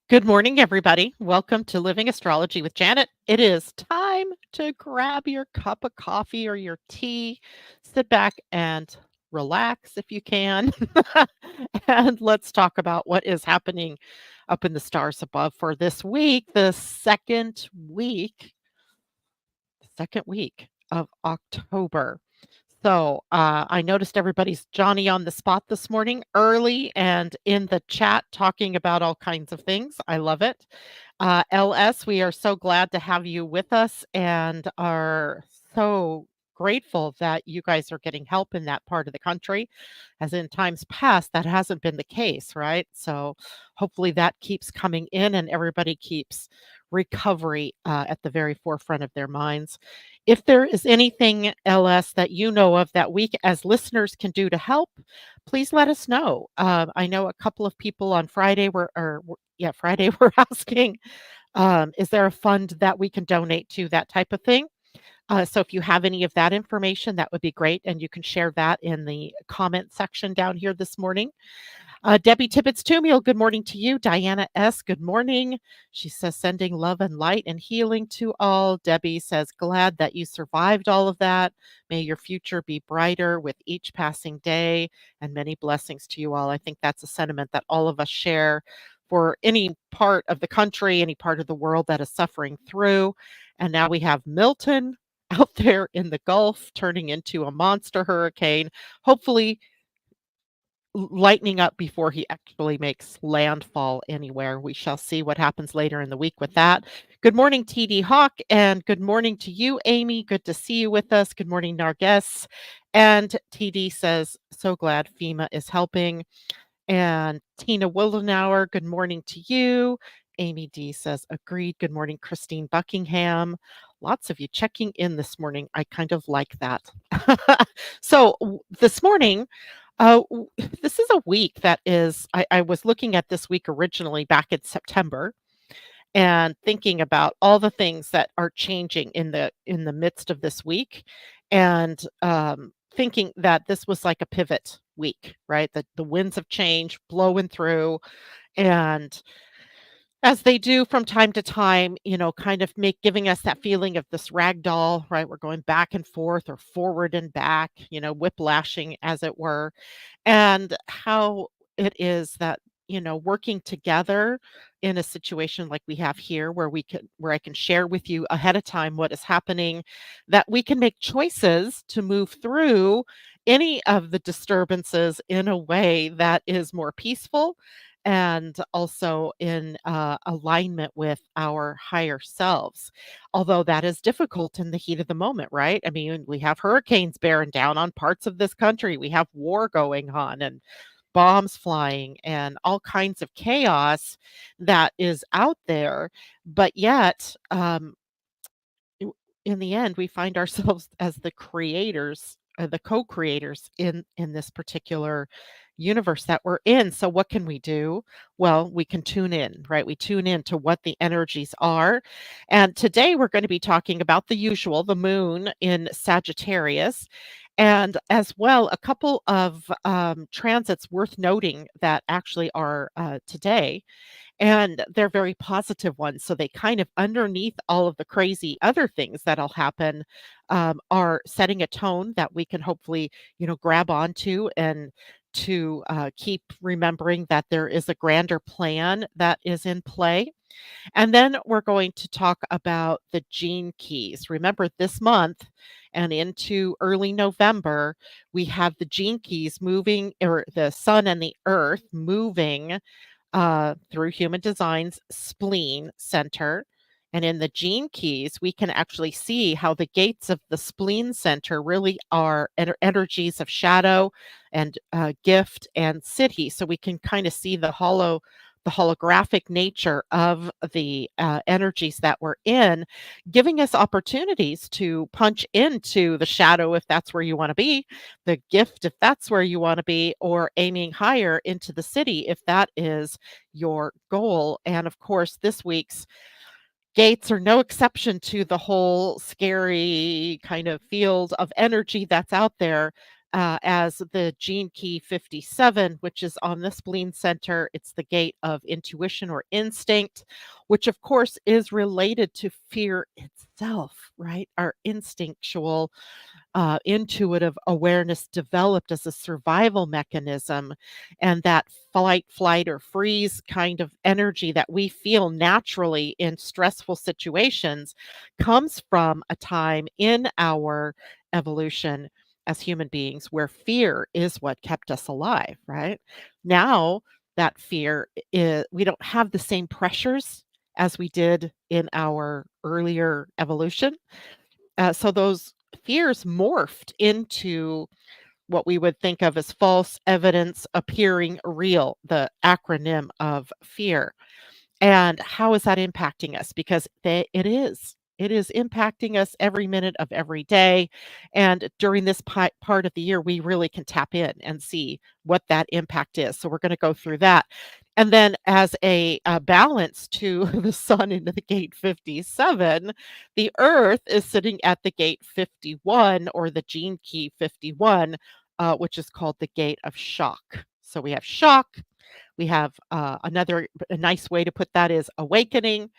Good morning, everybody. Welcome to Living Astrology with Janet. It is time to grab your cup of coffee or your tea, sit back and relax if you can. And let's talk about what is happening up in the stars above for this week, the second week of October. So I noticed everybody's Johnny on the spot this morning early and in the chat talking about all kinds of things. I love it. LS, we are so glad to have you with us and are so grateful that you guys are getting help in that part of the country. As in times past, that hasn't been the case, right? So hopefully that keeps coming in and everybody keeps recovery at the very forefront of their minds. If there is anything, LS, that you know of that we as listeners can do to help, please let us know. I know a couple of people on Friday Friday were asking, is there a fund that we can donate to, that type of thing? So if you have any of that information, that would be great. And you can share that in the comment section down here this morning. Debbie Tibbetts Tumiel, good morning to you. Diana S., good morning. She says, sending love and light and healing to all. Debbie says, glad that you survived all of that. May your future be brighter with each passing day, and many blessings to you all. I think that's a sentiment that all of us share for any part of the country, any part of the world that is suffering through. And now we have Milton out there in the Gulf turning into a monster hurricane. Hopefully lightening up before he actually makes landfall anywhere. We shall see what happens later in the week with that. Good morning, TD Hawk, and good morning to you, Amy. Good to see you with us. Good morning, Narges. And TD says, so glad FEMA is helping. And Tina Wildenauer, good morning to you. Amy D says, agreed. Good morning, Christine Buckingham. Lots of you checking in this morning. I kind of like that. So this morning, this is a week that is, I was looking at this week originally back in September and thinking about all the things that are changing in the midst of this week, and thinking that this was like a pivot week, right? That the winds of change blowing through, and as they do from time to time, kind of giving us that feeling of this rag doll, right? We're going back and forth or forward and back, whiplashing as it were, and how it is that, working together in a situation like we have here where I can share with you ahead of time what is happening, that we can make choices to move through any of the disturbances in a way that is more peaceful and also in alignment with our higher selves. Although that is difficult in the heat of the moment, right? I mean, we have hurricanes bearing down on parts of this country, we have war going on, and bombs flying, and all kinds of chaos that is out there. But yet, in the end, we find ourselves as the creators, the co-creators in this particular universe that we're in. So what can we do? Well, we can tune in, right? We tune in to what the energies are. And today we're going to be talking about the usual, the moon in Sagittarius, and as well a couple of transits worth noting that actually are today, and they're very positive ones. So they kind of underneath all of the crazy other things that'll happen, are setting a tone that we can hopefully, grab onto, and to keep remembering that there is a grander plan that is in play. And then we're going to talk about the gene keys. Remember, this month and into early November, we have the gene keys moving, or the sun and the earth moving through human design's spleen center. And in the gene keys, we can actually see how the gates of the spleen center really are energies of shadow and gift and city. So we can kind of see the holographic nature of the energies that we're in, giving us opportunities to punch into the shadow if that's where you want to be, the gift if that's where you want to be, or aiming higher into the city if that is your goal. And of course, this week's gates are no exception to the whole scary kind of field of energy that's out there. as the gene key 57, which is on the spleen center. It's the gate of intuition or instinct, which of course is related to fear itself, right? Our instinctual intuitive awareness developed as a survival mechanism. And that fight, flight, or freeze kind of energy that we feel naturally in stressful situations comes from a time in our evolution as human beings where fear is what kept us alive, right? Now, that fear is, we don't have the same pressures as we did in our earlier evolution, so those fears morphed into what we would think of as false evidence appearing real, the acronym of fear. And how is that impacting us? Because it is impacting us every minute of every day. And during this part of the year, we really can tap in and see what that impact is. So we're going to go through that. And then, as a balance to the sun into the gate 57, the earth is sitting at the gate 51 or the gene key 51, which is called the gate of shock. So we have shock, we have a nice way to put that is awakening,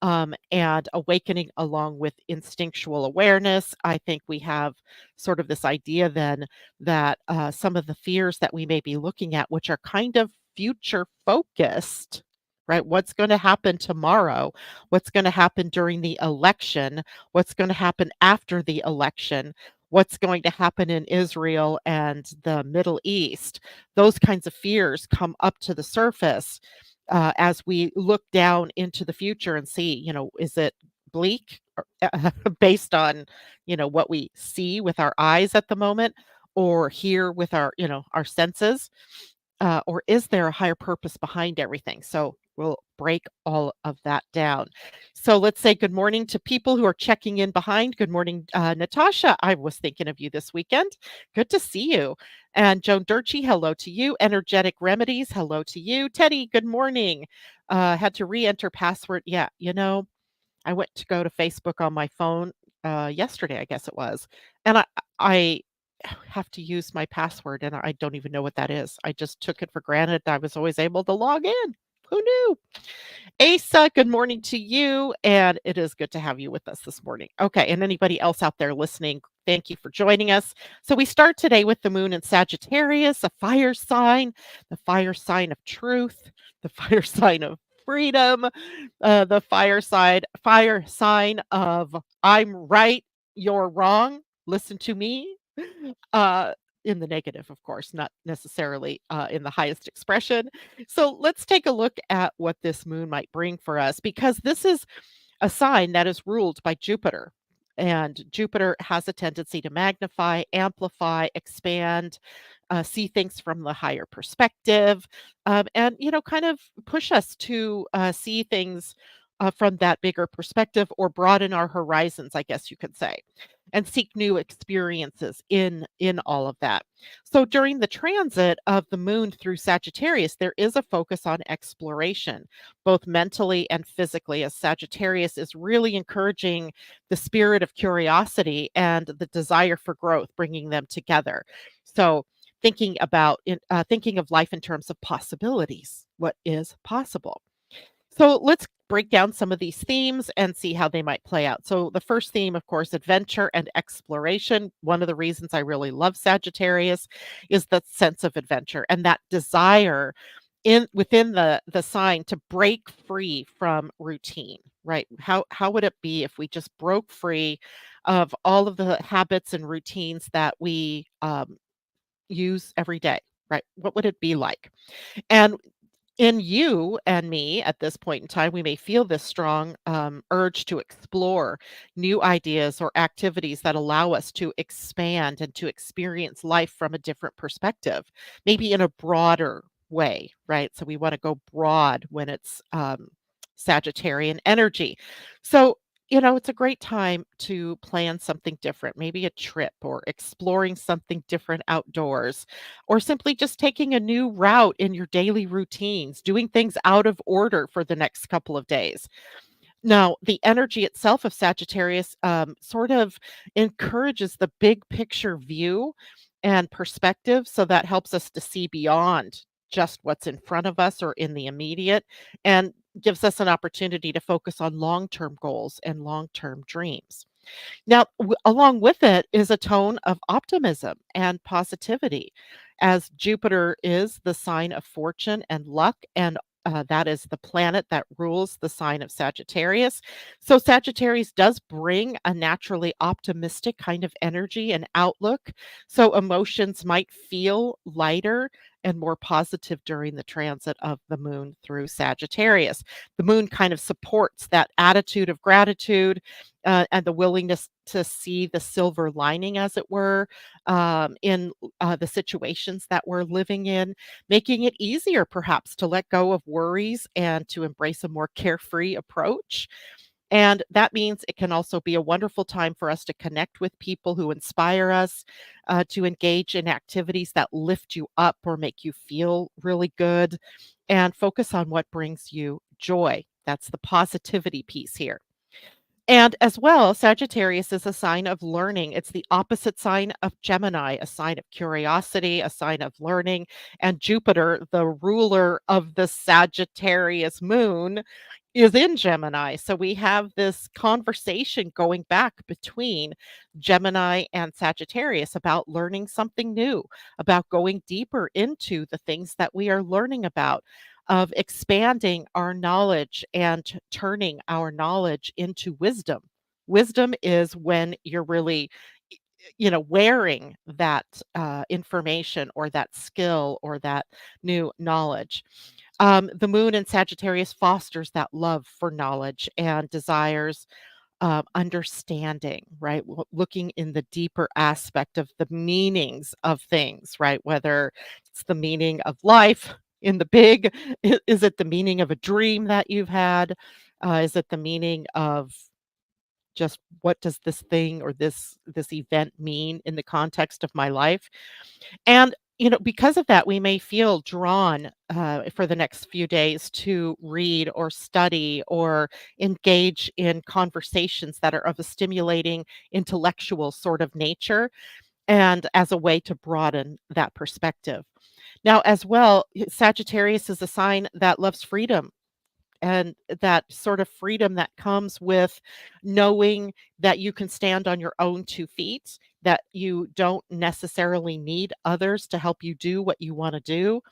and awakening along with instinctual awareness. I think we have sort of this idea then that some of the fears that we may be looking at, which are kind of future focused, right? What's going to happen tomorrow? What's going to happen during the election? What's going to happen after the election? What's going to happen in Israel and the Middle East? Those kinds of fears come up to the surface as we look down into the future and see, is it bleak based on, what we see with our eyes at the moment or hear with our, our senses? Or is there a higher purpose behind everything? So we'll break all of that down. So let's say good morning to people who are checking in behind. Good morning, Natasha. I was thinking of you this weekend. Good to see you. And Joan Durchie, hello to you. Energetic Remedies, hello to you. Teddy, good morning. Had to re-enter password. Yeah, I went to go to Facebook on my phone yesterday, I guess it was, and I have to use my password, and I don't even know what that is. I just took it for granted that I was always able to log in. Who knew? Asa, good morning to you, and it is good to have you with us this morning. Okay, and anybody else out there listening, thank you for joining us. So we start today with the moon in Sagittarius, a fire sign, the fire sign of truth, the fire sign of freedom, the fire sign of I'm right, you're wrong. Listen to me. Uh, in the negative, of course, not necessarily in the highest expression. So let's take a look at what this moon might bring for us, because this is a sign that is ruled by Jupiter. And Jupiter has a tendency to magnify, amplify, expand, see things from the higher perspective, and kind of push us to see things from that bigger perspective or broaden our horizons, I guess you could say, and seek new experiences in all of that. So during the transit of the moon through Sagittarius, there is a focus on exploration, both mentally and physically, as Sagittarius is really encouraging the spirit of curiosity and the desire for growth, bringing them together. So thinking of life in terms of possibilities, what is possible. So let's break down some of these themes and see how they might play out. So the first theme, of course, adventure and exploration. One of the reasons I really love Sagittarius is the sense of adventure and that desire in within the sign to break free from routine, right? How would it be if we just broke free of all of the habits and routines that we use every day, right? What would it be like? And in you and me at this point in time, we may feel this strong urge to explore new ideas or activities that allow us to expand and to experience life from a different perspective, maybe in a broader way, right? So we want to go broad when it's Sagittarian energy. So, it's a great time to plan something different, maybe a trip or exploring something different outdoors, or simply just taking a new route in your daily routines, doing things out of order for the next couple of days. Now, the energy itself of Sagittarius sort of encourages the big picture view and perspective. So that helps us to see beyond just what's in front of us or in the immediate and gives us an opportunity to focus on long term goals and long term dreams. Now, along with it is a tone of optimism and positivity, as Jupiter is the sign of fortune and luck, and that is the planet that rules the sign of Sagittarius. So, Sagittarius does bring a naturally optimistic kind of energy and outlook. So, emotions might feel lighter and more positive during the transit of the moon through Sagittarius. The moon kind of supports that attitude of gratitude and the willingness to see the silver lining, as it were, in the situations that we're living in, making it easier perhaps to let go of worries and to embrace a more carefree approach. And that means it can also be a wonderful time for us to connect with people who inspire us, to engage in activities that lift you up or make you feel really good, and focus on what brings you joy. That's the positivity piece here. And as well, Sagittarius is a sign of learning. It's the opposite sign of Gemini, a sign of curiosity, a sign of learning. And Jupiter, the ruler of the Sagittarius moon, is in Gemini. So we have this conversation going back between Gemini and Sagittarius about learning something new, about going deeper into the things that we are learning about, of expanding our knowledge and turning our knowledge into wisdom. Wisdom is when you're really, wearing that information or that skill or that new knowledge. The moon in Sagittarius fosters that love for knowledge and desires understanding, right? Looking in the deeper aspect of the meanings of things, right? Whether it's the meaning of life in the big, is it the meaning of a dream that you've had? Is it the meaning of just what does this thing or this event mean in the context of my life? And, because of that, we may feel drawn for the next few days to read or study or engage in conversations that are of a stimulating intellectual sort of nature and as a way to broaden that perspective. Now, as well, Sagittarius is a sign that loves freedom and that sort of freedom that comes with knowing that you can stand on your own 2 feet, that you don't necessarily need others to help you do what you wanna do.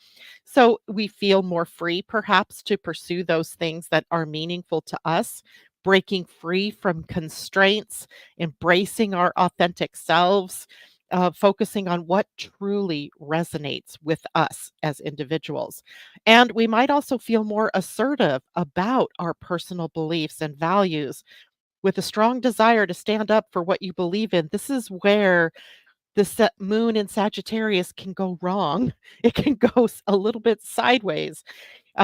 So, we feel more free perhaps to pursue those things that are meaningful to us, breaking free from constraints, embracing our authentic selves, focusing on what truly resonates with us as individuals. And we might also feel more assertive about our personal beliefs and values with a strong desire to stand up for what you believe in. This is where the moon in Sagittarius can go wrong. It can go a little bit sideways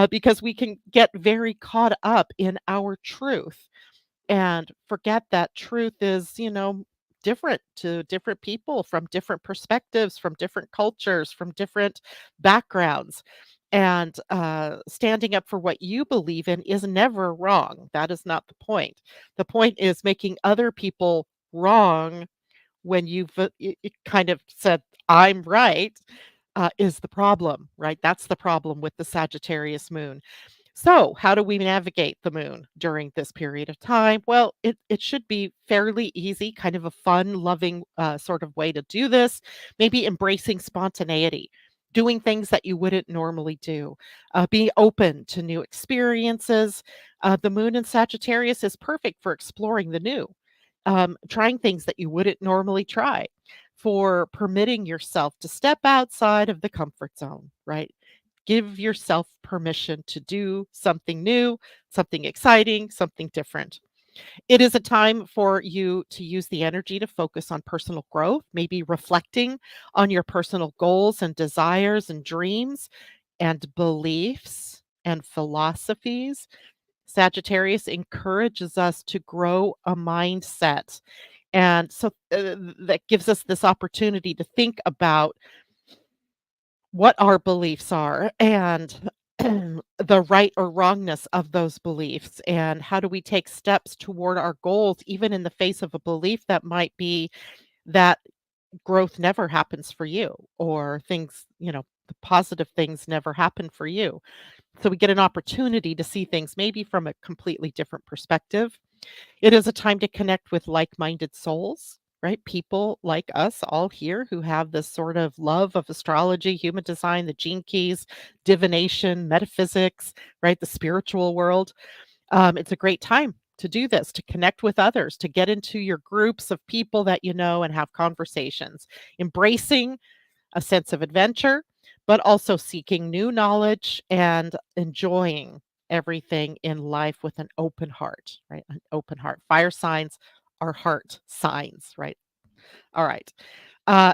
because we can get very caught up in our truth and forget that truth is, different to different people from different perspectives, from different cultures, from different backgrounds. And standing up for what you believe in is never wrong. That is not the point. The point is making other people wrong when you've kind of said, I'm right, is the problem, right? That's the problem with the Sagittarius moon. So, how do we navigate the moon during this period of time? Well, it should be fairly easy, kind of a fun, loving sort of way to do this. Maybe embracing spontaneity, doing things that you wouldn't normally do, being open to new experiences. The moon in Sagittarius is perfect for exploring the new, trying things that you wouldn't normally try, for permitting yourself to step outside of the comfort zone, right? Give yourself permission to do something new, something exciting, something different. It is a time for you to use the energy to focus on personal growth, maybe reflecting on your personal goals and desires and dreams and beliefs and philosophies. Sagittarius encourages us to grow a mindset. And so that gives us this opportunity to think about what our beliefs are and the right or wrongness of those beliefs and how do we take steps toward our goals even in the face of a belief that might be that growth never happens for you, or things, the positive things never happen for you. So we get an opportunity to see things maybe from a completely different perspective. It is a time to connect with like-minded souls, right? People like us all here who have this sort of love of astrology, human design, the gene keys, divination, metaphysics, right? The spiritual world. It's a great time to do this, to connect with others, to get into your groups of people that you know and have conversations, embracing a sense of adventure, but also seeking new knowledge and enjoying everything in life with an open heart, right? An open heart. Fire signs are heart signs, right? All right.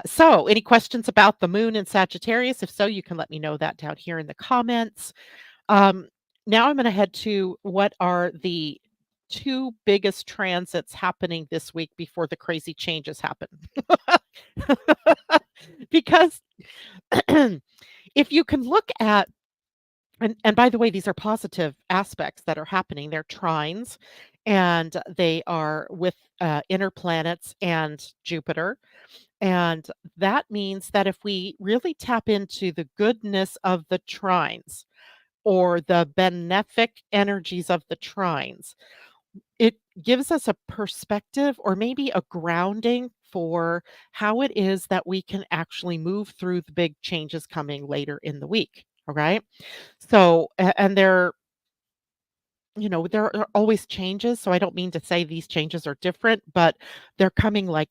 So, any questions about the moon in Sagittarius? If so, you can let me know that down here in the comments. Um, Now I'm going to head to what are the two biggest transits happening this week before the crazy changes happen. Because if you can look at, and by the way, these are positive aspects that are happening. They're trines, and they are with inner planets and Jupiter. And that means that if we really tap into the goodness of the trines, or the benefic energies of the trines, it gives us a perspective or maybe a grounding for how it is that we can actually move through the big changes coming later in the week. All right. So, and there are always changes. So I don't mean to say these changes are different, but they're coming like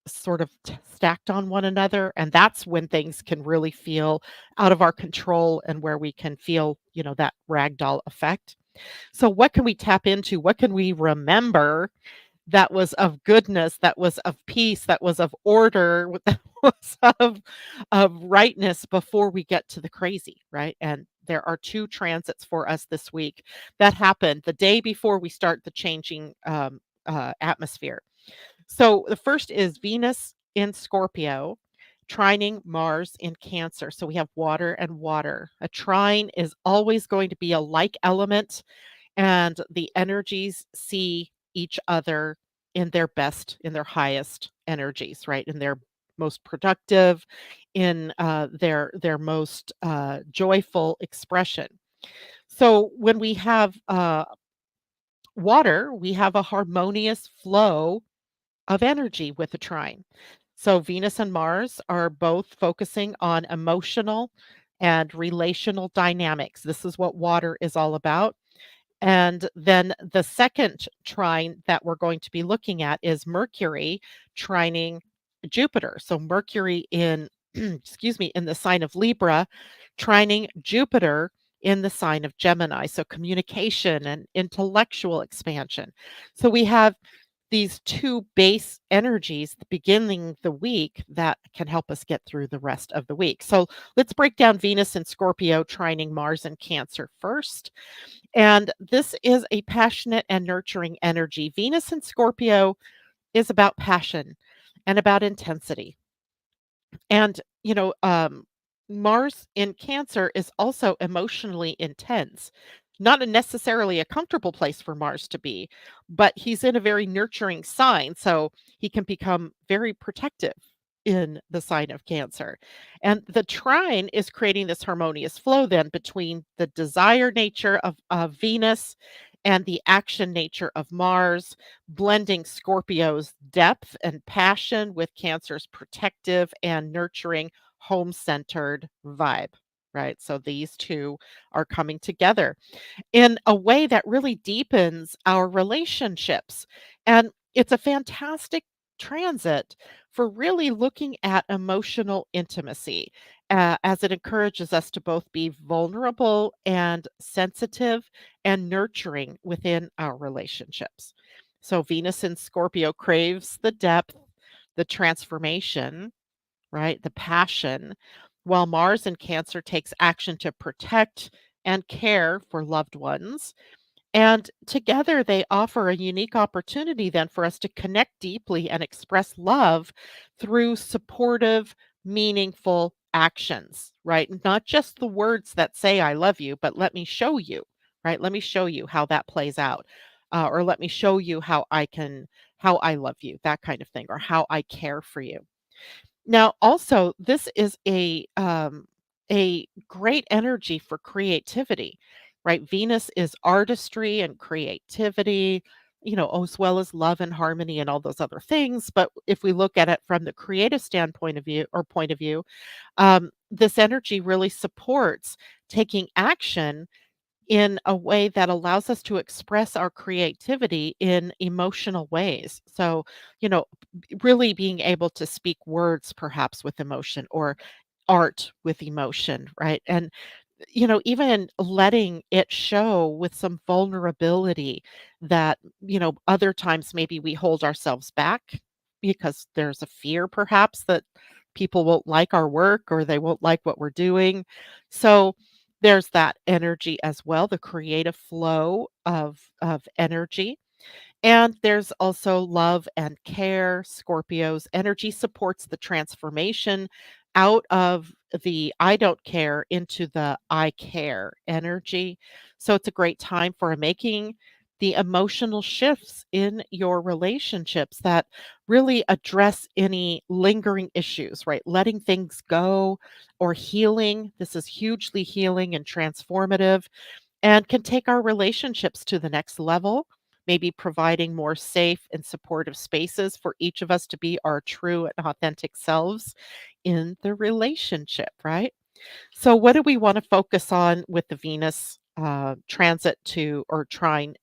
sort of stacked on one another. And that's when things can really feel out of our control and where we can feel, that ragdoll effect. So, what can we tap into? What can we remember that was of goodness, that was of peace, that was of order, that was of rightness before we get to the crazy, right? And there are two transits for us this week that happen the day before we start the changing atmosphere. So the first is Venus in Scorpio, trining Mars in Cancer. So we have water and water. A trine is always going to be a like element, and the energies see each other in their best, in their highest energies, right? In their most productive, in their most joyful expression. So when we have water, we have a harmonious flow of energy with a trine. So Venus and Mars are both focusing on emotional and relational dynamics. This is what water is all about. And then the second trine that we're going to be looking at is Mercury trining Jupiter. So Mercury in excuse me, in the sign of Libra, trining Jupiter in the sign of Gemini. So communication and intellectual expansion. So we have these two base energies beginning the week that can help us get through the rest of the week. So let's break down Venus and Scorpio trining Mars and Cancer first. And this is a passionate and nurturing energy. Venus in Scorpio is about passion and about intensity. And, Mars in Cancer is also emotionally intense. Not necessarily a comfortable place for Mars to be, but he's in a very nurturing sign. So he can become very protective in the sign of Cancer. And the trine is creating this harmonious flow then between the desire nature of Venus and the action nature of Mars, blending Scorpio's depth and passion with Cancer's protective and nurturing, home centered vibe. Right. So these two are coming together in a way that really deepens our relationships. And it's a fantastic transit for really looking at emotional intimacy, as it encourages us to both be vulnerable and sensitive and nurturing within our relationships. So, Venus in Scorpio craves the depth, the transformation, right? The passion, while Mars in Cancer takes action to protect and care for loved ones. And together they offer a unique opportunity then for us to connect deeply and express love through supportive, meaningful actions, right? Not just the words that say, I love you, but let me show you, right? Let me show you how that plays out. Or let me show you how I love you, that kind of thing, or how I care for you. Now, also, this is a great energy for creativity, right? Venus is artistry and creativity, as well as love and harmony and all those other things. But if we look at it from the creative standpoint of view or point of view, this energy really supports taking action in a way that allows us to express our creativity in emotional ways. So, really being able to speak words perhaps with emotion or art with emotion, right? And even letting it show with some vulnerability that, other times maybe we hold ourselves back because there's a fear perhaps that people won't like our work or they won't like what we're doing. So there's that energy as well, the creative flow of energy. And there's also love and care. Scorpio's energy supports the transformation out of the I don't care into the I care energy. So it's a great time for making the emotional shifts in your relationships that really address any lingering issues, right? Letting things go or healing. This is hugely healing and transformative and can take our relationships to the next level, maybe providing more safe and supportive spaces for each of us to be our true and authentic selves in the relationship, right? So, what do we want to focus on with the Venus transit to or trine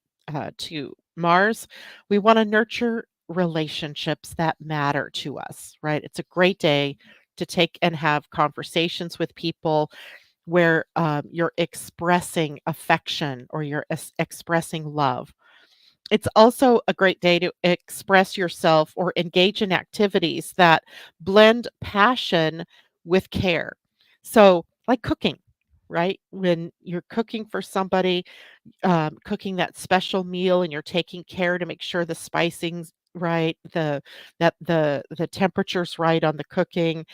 to Mars? We want to nurture relationships that matter to us, right? It's a great day to take and have conversations with people where you're expressing affection or you're expressing love. It's also a great day to express yourself or engage in activities that blend passion with care. So, like cooking, right? When you're cooking for somebody, cooking that special meal and you're taking care to make sure the spicing's right, the temperature's right on the cooking.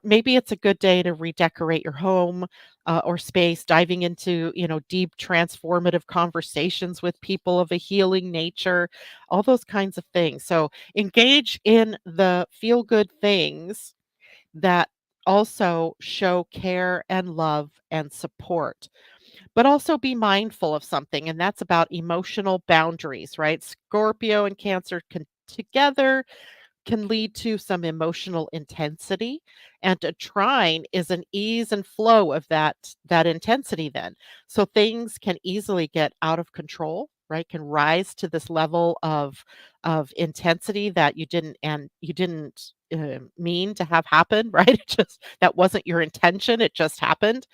Maybe it's a good day to redecorate your home or space, diving into deep transformative conversations with people of a healing nature, all those kinds of things. So engage in the feel good things that also show care and love and support, but also be mindful of something, and that's about emotional boundaries, right? Scorpio and Cancer can together can lead to some emotional intensity, and a trine is an ease and flow of that intensity then. So things can easily get out of control, right? Can rise to this level of intensity that you didn't mean to have happen, right? It just that wasn't your intention, it just happened.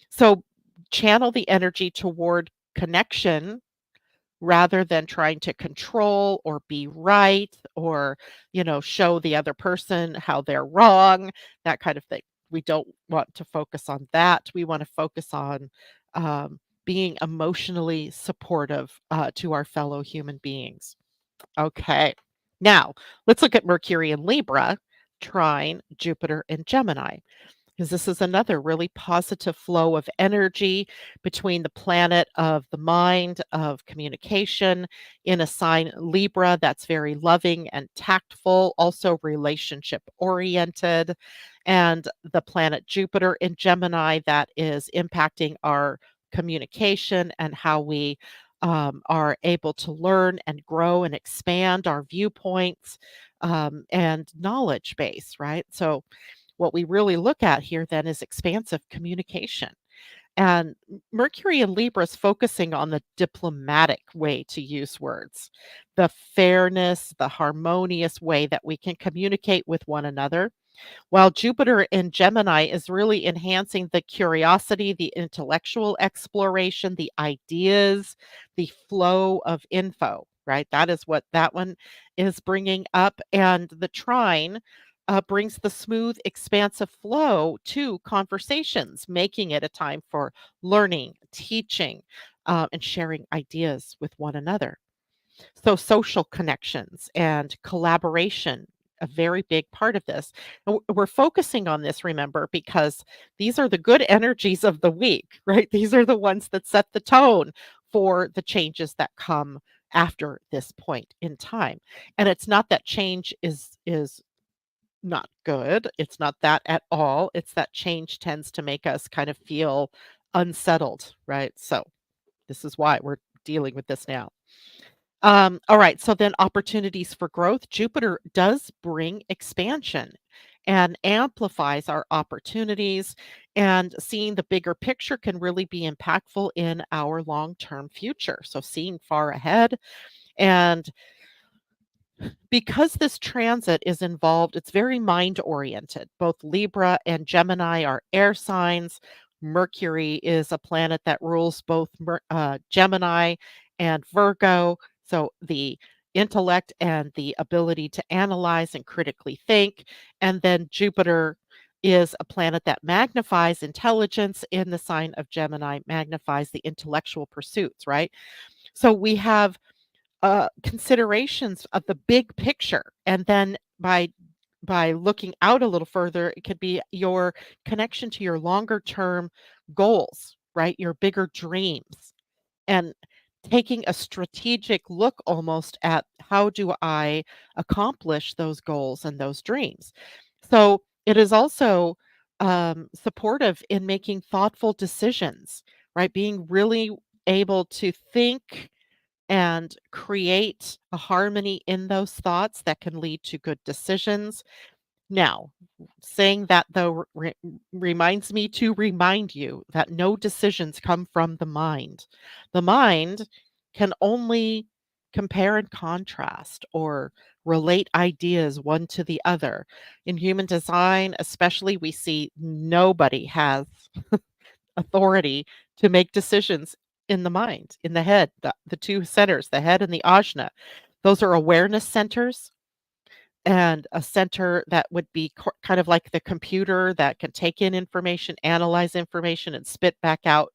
So channel the energy toward connection rather than trying to control or be right or, show the other person how they're wrong, that kind of thing. We don't want to focus on that. We want to focus on being emotionally supportive to our fellow human beings. Okay. Now, let's look at Mercury in Libra, trine Jupiter in Gemini, because this is another really positive flow of energy between the planet of the mind, of communication in a sign Libra that's very loving and tactful, also relationship oriented, and the planet Jupiter in Gemini that is impacting our communication and how we are able to learn and grow and expand our viewpoints and knowledge base, right? So, what we really look at here then is expansive communication. And Mercury in Libra is focusing on the diplomatic way to use words, the fairness, the harmonious way that we can communicate with one another, while Jupiter in Gemini is really enhancing the curiosity, the intellectual exploration, the ideas, the flow of info, right? That is what that one is bringing up. And the trine brings the smooth, expansive flow to conversations, making it a time for learning, teaching, and sharing ideas with one another. So social connections and collaboration, a very big part of this. And we're focusing on this, remember, because these are the good energies of the week, right? These are the ones that set the tone for the changes that come after this point in time. And it's not that change is not good. It's not that at all. It's that change tends to make us kind of feel unsettled, right? So this is why we're dealing with this now. All right. So then opportunities for growth. Jupiter does bring expansion and amplifies our opportunities. And seeing the bigger picture can really be impactful in our long term future. So seeing far ahead. And because this transit is involved, it's very mind oriented. Both Libra and Gemini are air signs. Mercury is a planet that rules both Gemini and Virgo. So the intellect and the ability to analyze and critically think. And then Jupiter is a planet that magnifies intelligence in the sign of Gemini, magnifies the intellectual pursuits, right? So we have considerations of the big picture, and then by looking out a little further, it could be your connection to your longer term goals, right? Your bigger dreams, and taking a strategic look almost at how do I accomplish those goals and those dreams. So it is also supportive in making thoughtful decisions, right? Being really able to think and create a harmony in those thoughts that can lead to good decisions. Now, saying that though reminds me to remind you that no decisions come from the mind. The mind can only compare and contrast or relate ideas one to the other. In human design, especially, we see nobody has authority to make decisions in the mind, in the head, the two centers, the head and the ajna. Those are awareness centers, and a center that would be kind of like the computer that can take in information, analyze information, and spit back out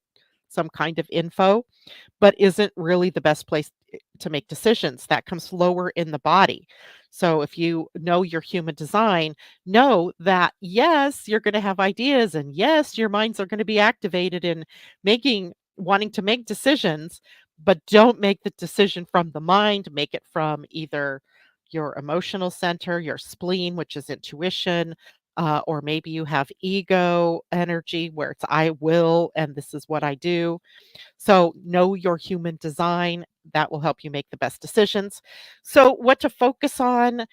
some kind of info, but isn't really the best place to make decisions. That comes lower in the body. So if you know your human design, know that yes, you're going to have ideas, and yes, your minds are going to be activated in wanting to make decisions, but don't make the decision from the mind, make it from either your emotional center, your spleen, which is intuition, or maybe you have ego energy where it's I will and this is what I do. So, know your human design. That will help you make the best decisions. So, what to focus on?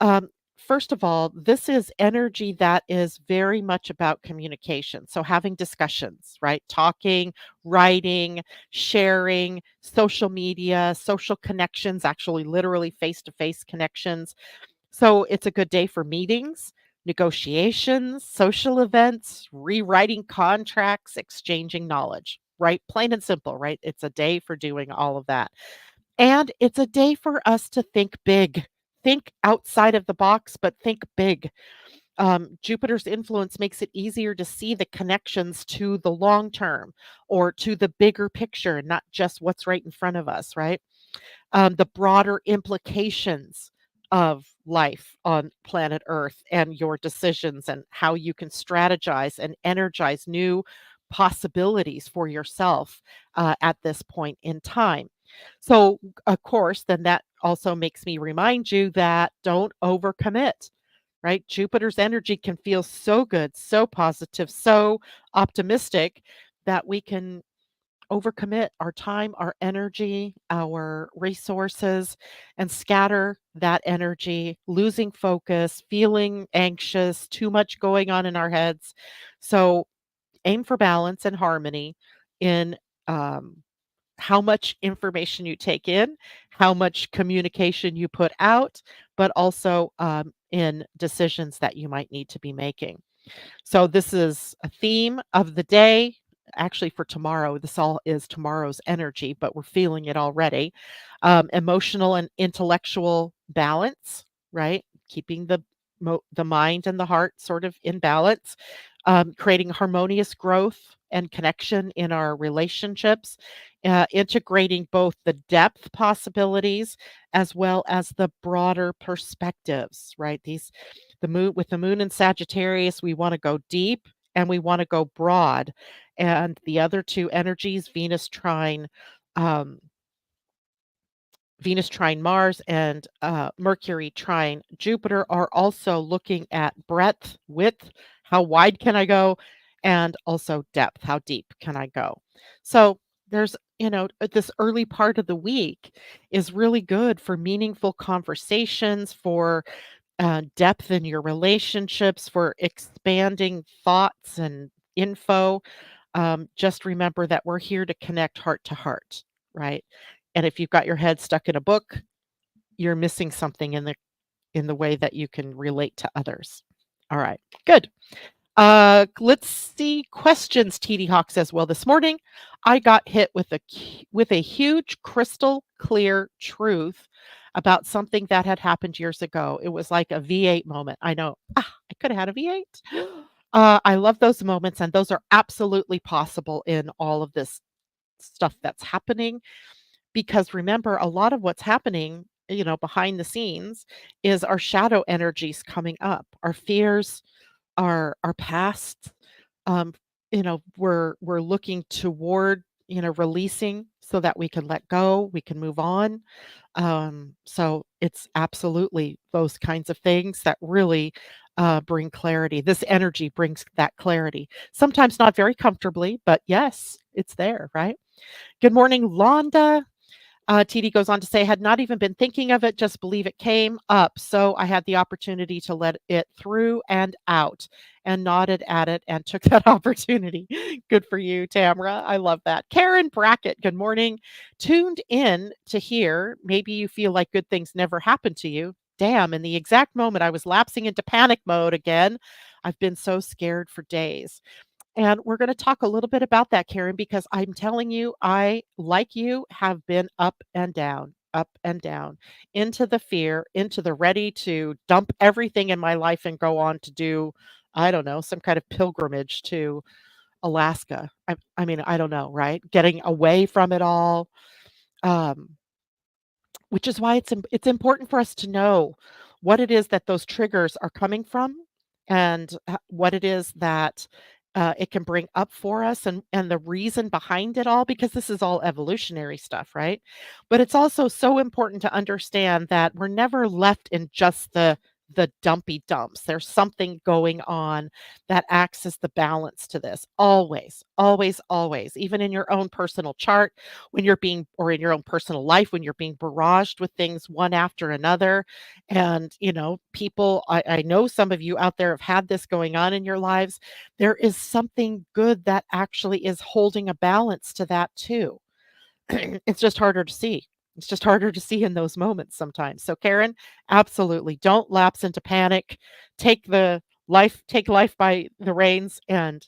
Um, First of all, this is energy that is very much about communication. So, having discussions, right? Talking, writing, sharing, social media, social connections, actually, literally face to face connections. So it's a good day for meetings, negotiations, social events, rewriting contracts, exchanging knowledge, right? Plain and simple, right? It's a day for doing all of that. And it's a day for us to think big. Think outside of the box, but think big. Jupiter's influence makes it easier to see the connections to the long term or to the bigger picture, not just what's right in front of us, right? The broader implications of life on planet Earth and your decisions and how you can strategize and energize new possibilities for yourself at this point in time. So, of course, then that also makes me remind you that don't overcommit, right? Jupiter's energy can feel so good, so positive, so optimistic that we can overcommit our time, our energy, our resources, and scatter that energy, losing focus, feeling anxious, too much going on in our heads. So, aim for balance and harmony in um, how much information you take in, how much communication you put out, but also in decisions that you might need to be making. So this is a theme of the day. Actually, for tomorrow, this all is tomorrow's energy, but we're feeling it already. Emotional and intellectual balance, right? Keeping the mind and the heart sort of in balance. Creating harmonious growth and connection in our relationships. Integrating both the depth possibilities as well as the broader perspectives, right? The moon with the moon in Sagittarius, we want to go deep and we want to go broad. And the other two energies, Venus trine um, Venus trine Mars and Mercury trine Jupiter are also looking at breadth, width, how wide can I go, and also depth, how deep can I go. So there's, this early part of the week is really good for meaningful conversations, for depth in your relationships, for expanding thoughts and info. Just remember that we're here to connect heart to heart, right? And if you've got your head stuck in a book, you're missing something in the way that you can relate to others. All right, good. Let's see questions. TD Hawk says, "Well, this morning I got hit with a huge crystal clear truth about something that had happened years ago. It was like a V8 moment. I know, I could have had a V8. I love those moments, and those are absolutely possible in all of this stuff that's happening, because remember, a lot of what's happening, behind the scenes is our shadow energies coming up, our fears, our past. um, we're looking toward, releasing so that we can let go, we can move on. So it's absolutely those kinds of things that really bring clarity. This energy brings that clarity, sometimes not very comfortably, but yes, it's there, right? Good morning, Londa. TD goes on to say, "Had not even been thinking of it, just believe it came up. So I had the opportunity to let it through and out, and nodded at it and took that opportunity." Good for you, Tamara. I love that. Karen Brackett, good morning. "Tuned in to hear, maybe you feel like good things never happen to you. Damn, in the exact moment I was lapsing into panic mode again. I've been so scared for days." And we're going to talk a little bit about that, Karen, because I'm telling you, I, like you, have been up and down, into the fear, into the ready to dump everything in my life and go on to do, I don't know, some kind of pilgrimage to Alaska. I mean, I don't know, right? Getting away from it all. Um, which is why it's important for us to know what it is that those triggers are coming from, and what it is that it can bring up for us, and the reason behind it all, because this is all evolutionary stuff, right? But it's also so important to understand that we're never left in just the dumpy dumps. There's something going on that acts as the balance to this. Always, always, always. Even in your own personal chart, when you're being, or in your own personal life, when you're being barraged with things one after another. And, people, I know some of you out there have had this going on in your lives. There is something good that actually is holding a balance to that too. It's just harder to see. It's just harder to see in those moments sometimes. So Karen, absolutely don't lapse into panic. Take life by the reins, and,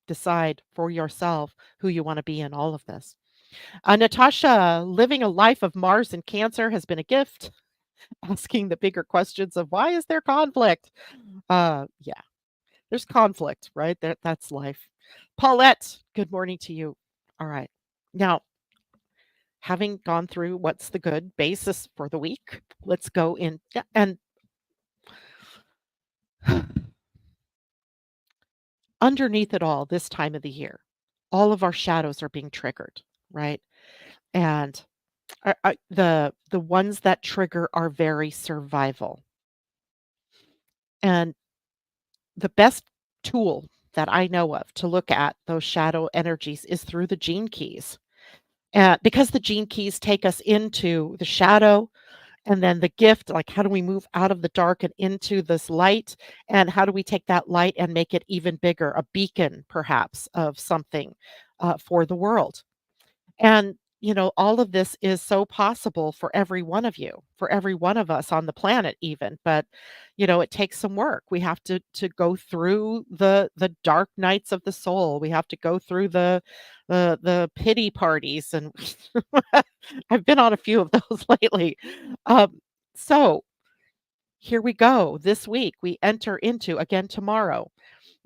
decide for yourself who you want to be in all of this. Natasha, "Living a life of Mars and Cancer has been a gift." Asking the bigger questions of, why is there conflict? Yeah, there's conflict, right? That's life. Paulette, good morning to you. All right. Now, having gone through what's the good basis for the week, let's go in, yeah, and underneath it all, this time of the year, all of our shadows are being triggered, right? And the ones that trigger are very survival. And the best tool that I know of to look at those shadow energies is through the gene keys. Because the gene keys take us into the shadow, and then the gift, like, how do we move out of the dark and into this light? And how do we take that light and make it even bigger, a beacon perhaps of something for the world? And, all of this is so possible for every one of you, for every one of us on the planet even. But, it takes some work. We have to go through the dark nights of the soul. We have to go through the pity parties, and I've been on a few of those lately. Um, so here we go. This week we enter into, again tomorrow,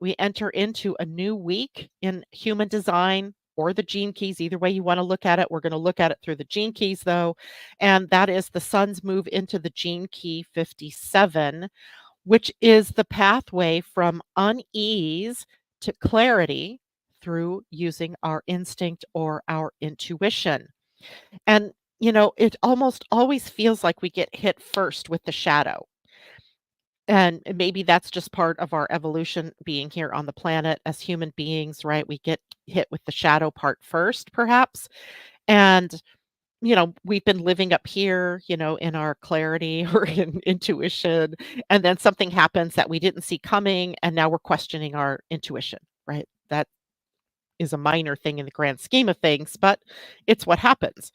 we enter into a new week in human design, or the gene keys, either way you want to look at it. We're going to look at it through the gene keys though. And that is the sun's move into the gene key 57, which is the pathway from unease to clarity through using our instinct or our intuition. And it almost always feels like we get hit first with the shadow. And maybe that's just part of our evolution being here on the planet as human beings, right? We get hit with the shadow part first, perhaps. And, we've been living up here, in our clarity or in intuition. And then something happens that we didn't see coming. And now we're questioning our intuition, right? That is a minor thing in the grand scheme of things, but it's what happens.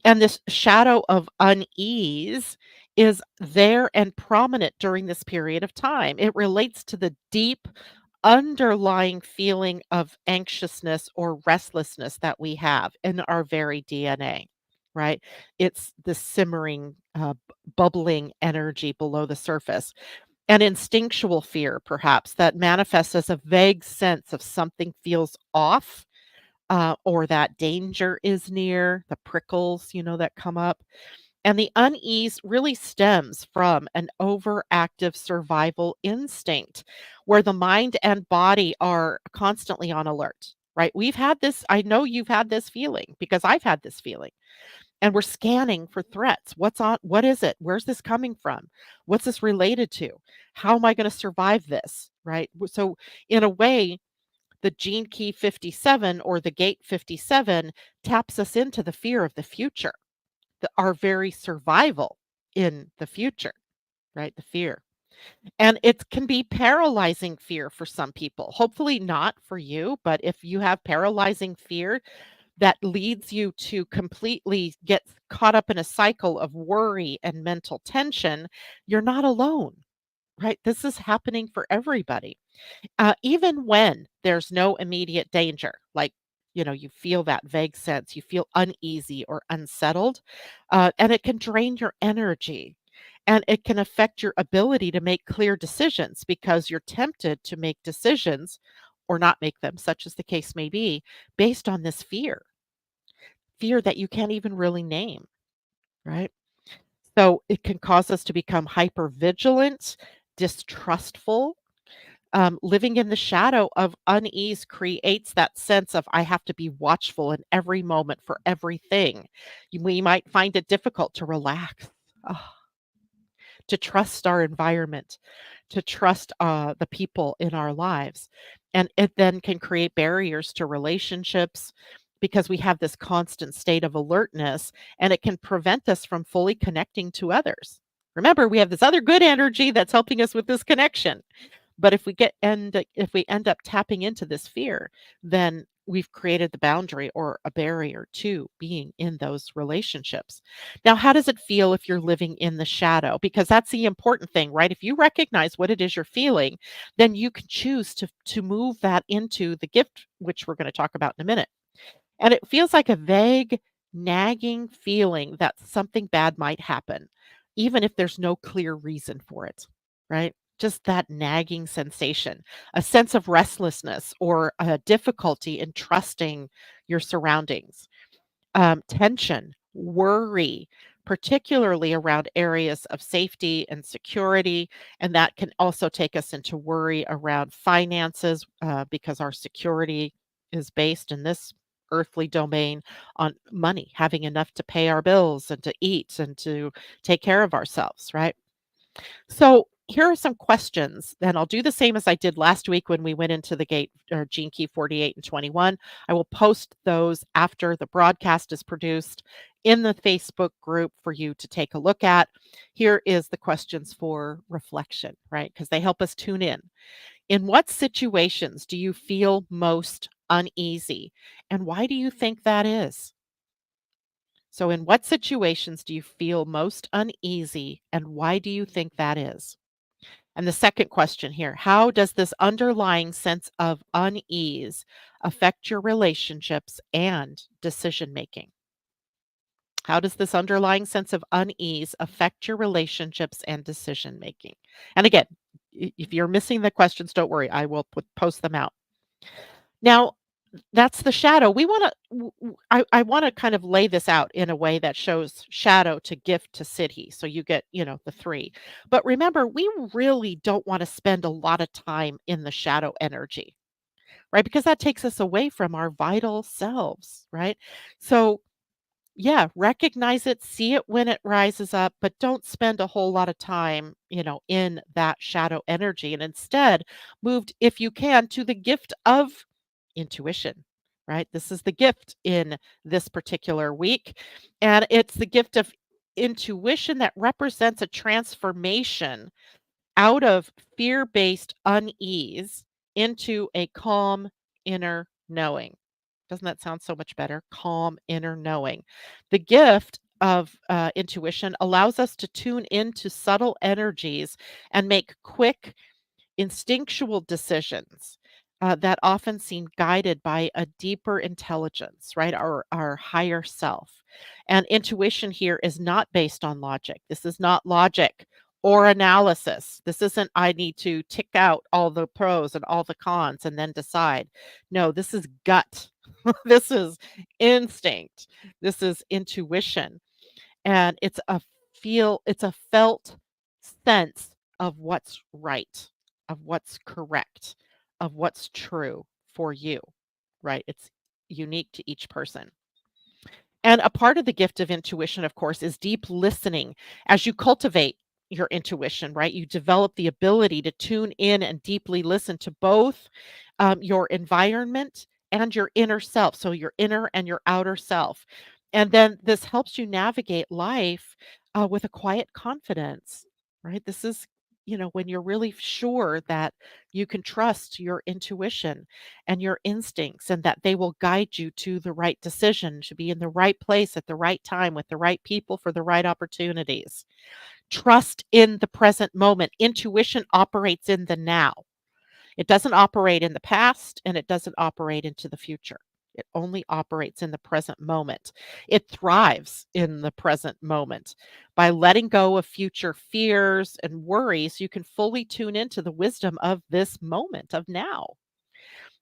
And this shadow of unease is there and prominent during this period of time. It relates to the deep underlying feeling of anxiousness or restlessness that we have in our very DNA, right? It's the simmering, bubbling energy below the surface. An instinctual fear, perhaps, that manifests as a vague sense of something feels off, or that danger is near, the prickles, that come up. And the unease really stems from an overactive survival instinct where the mind and body are constantly on alert, right? We've had this, I know you've had this feeling because I've had this feeling. And we're scanning for threats. What is it? Where's this coming from? What's this related to? How am I going to survive this? Right? So in a way, the gene key 57 or the gate 57 taps us into the fear of the future, our very survival in the future, right? The fear. And it can be paralyzing fear for some people. Hopefully not for you, but if you have paralyzing fear that leads you to completely get caught up in a cycle of worry and mental tension, you're not alone, right? This is happening for everybody. Even when there's no immediate danger, like, you feel that vague sense, you feel uneasy or unsettled, and it can drain your energy and it can affect your ability to make clear decisions because you're tempted to make decisions or not make them, such as the case may be, based on this fear that you can't even really name, right? So it can cause us to become hyper vigilant, distrustful. Living in the shadow of unease creates that sense of I have to be watchful in every moment for everything. We might find it difficult to relax, ah, to trust our environment, to trust the people in our lives. And it then can create barriers to relationships because we have this constant state of alertness and it can prevent us from fully connecting to others. Remember, we have this other good energy that's helping us with this connection. But if we end up tapping into this fear, then we've created the boundary or a barrier to being in those relationships. Now, how does it feel if you're living in the shadow? Because that's the important thing, right? If you recognize what it is you're feeling, then you can choose to move that into the gift, which we're going to talk about in a minute. And it feels like a vague, nagging feeling that something bad might happen, even if there's no clear reason for it, right? Just that nagging sensation, a sense of restlessness or a difficulty in trusting your surroundings, tension, worry, particularly around areas of safety and security. And that can also take us into worry around finances because our security is based in this earthly domain on money, having enough to pay our bills and to eat and to take care of ourselves, right? So here are some questions, and I'll do the same as I did last week when we went into the gate or gene key 48 and 21. I will post those after the broadcast is produced in the Facebook group for you to take a look at. Here is the questions for reflection, right? Because they help us tune in. In what situations do you feel most uneasy? And why do you think that is? So, in what situations do you feel most uneasy? And why do you think that is? And the second question here, how does this underlying sense of unease affect your relationships and decision making? How does this underlying sense of unease affect your relationships and decision making? And again, if you're missing the questions, don't worry, I will post them out. Now, that's the shadow. We want to, I want to kind of lay this out in a way that shows shadow to gift to city. So you get, the three. But remember, we really don't want to spend a lot of time in the shadow energy, right? Because that takes us away from our vital selves, right? So Yeah, recognize it, see it when it rises up, but don't spend a whole lot of time, in that shadow energy. And instead, moved, if you can, to the gift of intuition, right? This is the gift in this particular week. And it's the gift of intuition that represents a transformation out of fear-based unease into a calm inner knowing. Doesn't that sound so much better? Calm inner knowing. The gift of intuition allows us to tune into subtle energies and make quick instinctual decisions that often seem guided by a deeper intelligence, right? Our higher self. And intuition here is not based on logic. This is not logic or analysis. This isn't, I need to tick out all the pros and all the cons and then decide. No, this is gut. This is instinct. This is intuition. And it's a felt sense of what's right, of what's correct, of what's true for you, right? It's unique to each person. And a part of the gift of intuition, of course, is deep listening. As you cultivate your intuition, right? You develop the ability to tune in and deeply listen to both your environment and your inner self. So, your inner and your outer self. And then this helps you navigate life with a quiet confidence, right? This is, when you're really sure that you can trust your intuition and your instincts and that they will guide you to the right decision, to be in the right place at the right time with the right people for the right opportunities. Trust in the present moment. Intuition operates in the now. It doesn't operate in the past and it doesn't operate into the future. It only operates in the present moment. It thrives in the present moment. By letting go of future fears and worries, you can fully tune into the wisdom of this moment, of now.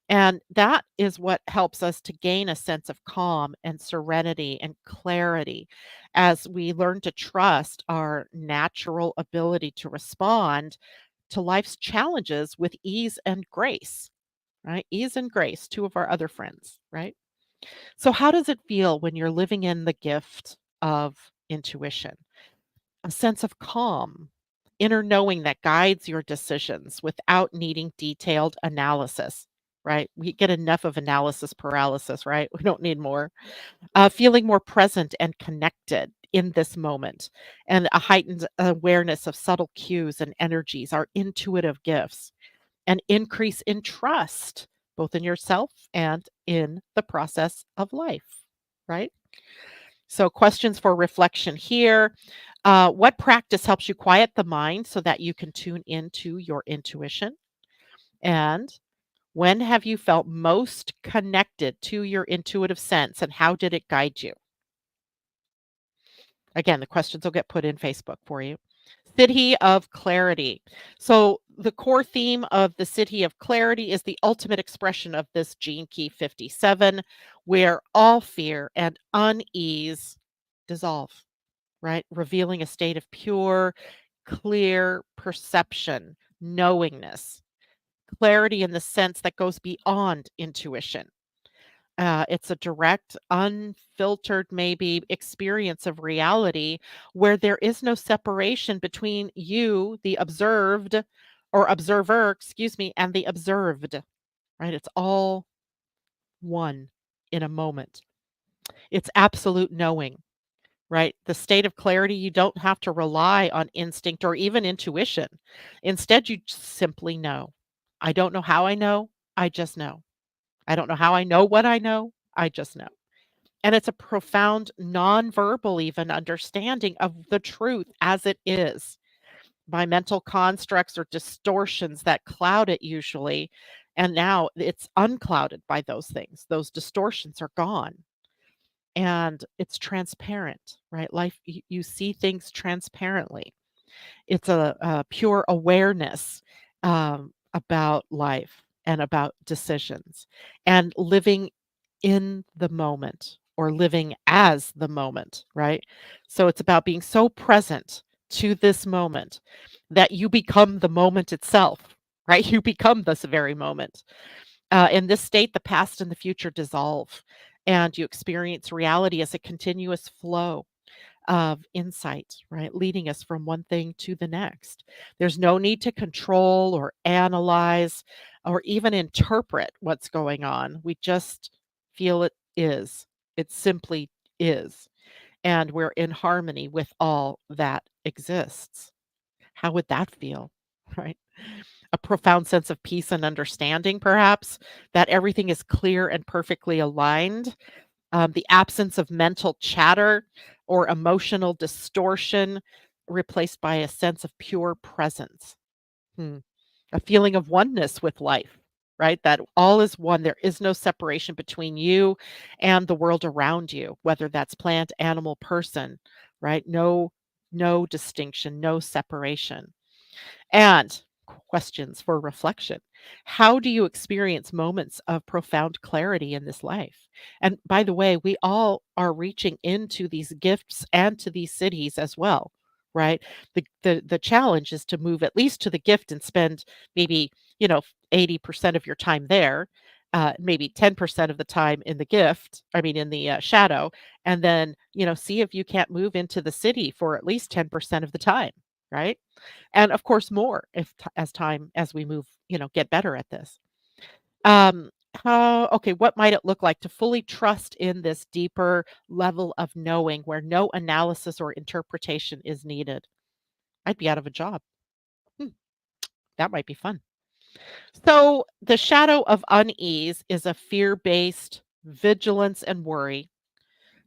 And that is what helps us to gain a sense of calm and serenity and clarity as we learn to trust our natural ability to respond to life's challenges with ease and grace, right? Ease and grace, two of our other friends, right? So, how does it feel when you're living in the gift of intuition? A sense of calm, inner knowing that guides your decisions without needing detailed analysis, right? We get enough of analysis paralysis, right? We don't need more. Feeling more present and connected in this moment, and a heightened awareness of subtle cues and energies, our intuitive gifts, an increase in trust, both in yourself and in the process of life, right? So, questions for reflection here. What practice helps you quiet the mind so that you can tune into your intuition? And when have you felt most connected to your intuitive sense and how did it guide you? Again, the questions will get put in Facebook for you. City of Clarity. So, the core theme of the City of Clarity is the ultimate expression of this gene key 57, where all fear and unease dissolve, right? Revealing a state of pure, clear perception, knowingness, clarity in the sense that goes beyond intuition. It's a direct, unfiltered, maybe experience of reality where there is no separation between you, the observed or observer, excuse me, and the observed, right? It's all one in a moment. It's absolute knowing, right? The state of clarity, you don't have to rely on instinct or even intuition. Instead, you simply know. I don't know how I know, I just know. I don't know how I know what I know, I just know. And it's a profound nonverbal even understanding of the truth as it is. By mental constructs or distortions that cloud it usually, and now it's unclouded by those things. Those distortions are gone, and it's transparent, right? Life, you see things transparently. It's a pure awareness about life and about decisions and living in the moment or living as the moment, right? So it's about being so present to this moment that you become the moment itself, right? You become this very moment. In this state, the past and the future dissolve. and you experience reality as a continuous flow of insight, right? Leading us from one thing to the next. There's no need to control or analyze or even interpret what's going on. We just feel it is. It simply is. And we're in harmony with all that exists. How would that feel? Right? A profound sense of peace and understanding, perhaps, that everything is clear and perfectly aligned, the absence of mental chatter or emotional distortion replaced by a sense of pure presence. Hmm. A feeling of oneness with life, right? That all is one. There is no separation between you and the world around you, whether that's plant, animal, person, right? No distinction, no separation. And questions for reflection. How do you experience moments of profound clarity in this life? And by the way, we all are reaching into these gifts and to these cities as well, right? The challenge is to move at least to the gift and spend maybe, 80% of your time there. Maybe 10% of the time in the gift, I mean, in the shadow, and then, see if you can't move into the city for at least 10% of the time, right? And of course more if as time as we move, get better at this. Um, how okay, what might it look like to fully trust in this deeper level of knowing where no analysis or interpretation is needed? I'd be out of a job. Hmm, that might be fun. So, the shadow of unease is a fear-based vigilance and worry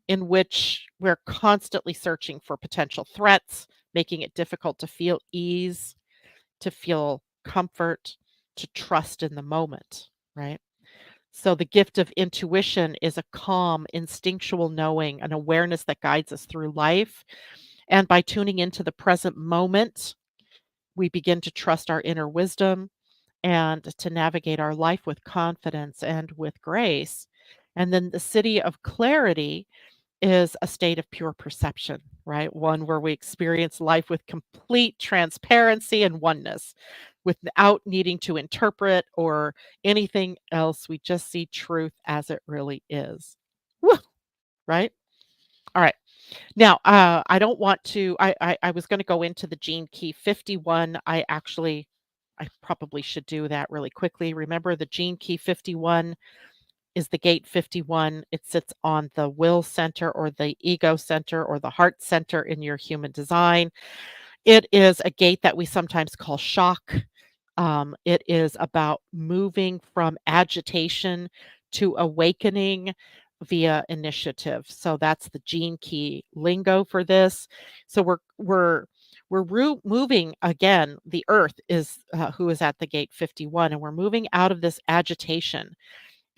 in which we're constantly searching for potential threats, making it difficult to feel ease, to feel comfort, to trust in the moment, right? So the gift of intuition is a calm, instinctual knowing, an awareness that guides us through life. And by tuning into the present moment, we begin to trust our inner wisdom and to navigate our life with confidence and with grace. And then the city of clarity is a state of pure perception, right? One where we experience life with complete transparency and oneness without needing to interpret or anything else. We just see truth as it really is. Woo, right? All right. Now, I don't want to, I was going to go into the gene key 51. I probably should do that really quickly. Remember, the gene key 51 is the gate 51. It sits on the will center or the ego center or the heart center in your human design. It is a gate that we sometimes call shock. It is about moving from agitation to awakening via initiative. So that's the gene key lingo for this. So moving again. The Earth is who is at the gate 51, and we're moving out of this agitation,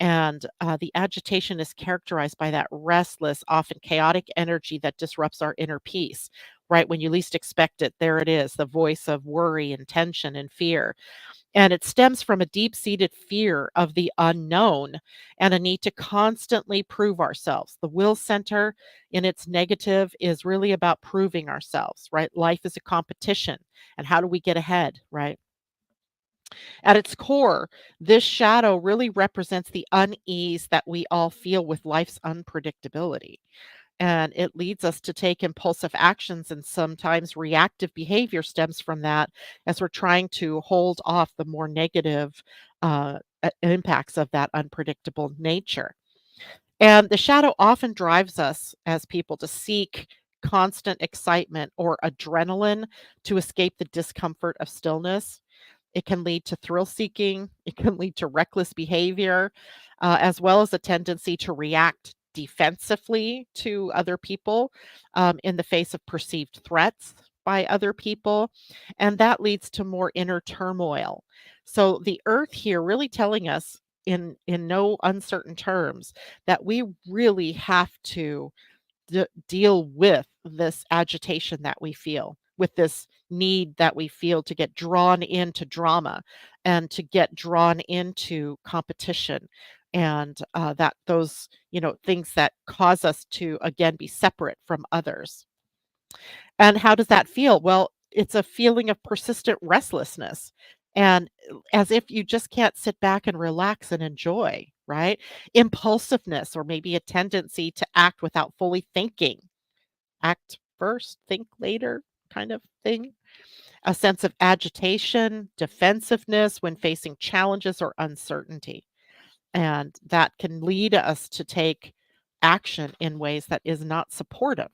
and the agitation is characterized by that restless, often chaotic energy that disrupts our inner peace. Right when you least expect it, there it is, the voice of worry and tension and fear. And it stems from a deep seated fear of the unknown and a need to constantly prove ourselves. The will center in its negative is really about proving ourselves, right? Life is a competition. And how do we get ahead, right? At its core, this shadow really represents the unease that we all feel with life's unpredictability. And it leads us to take impulsive actions, and sometimes reactive behavior stems from that as we're trying to hold off the more negative impacts of that unpredictable nature. And the shadow often drives us as people to seek constant excitement or adrenaline to escape the discomfort of stillness. It can lead to thrill seeking, it can lead to reckless behavior, as well as a tendency to react defensively to other people in the face of perceived threats by other people. And that leads to more inner turmoil. So the earth here really telling us in no uncertain terms that we really have to deal with this agitation that we feel, with this need that we feel to get drawn into drama and to get drawn into competition. And that those, things that cause us to again be separate from others. And how does that feel? Well, it's a feeling of persistent restlessness and as if you just can't sit back and relax and enjoy. right? Impulsiveness, or maybe a tendency to act without fully thinking. Act first, think later kind of thing. A sense of agitation, defensiveness when facing challenges or uncertainty. And that can lead us to take action in ways that is not supportive.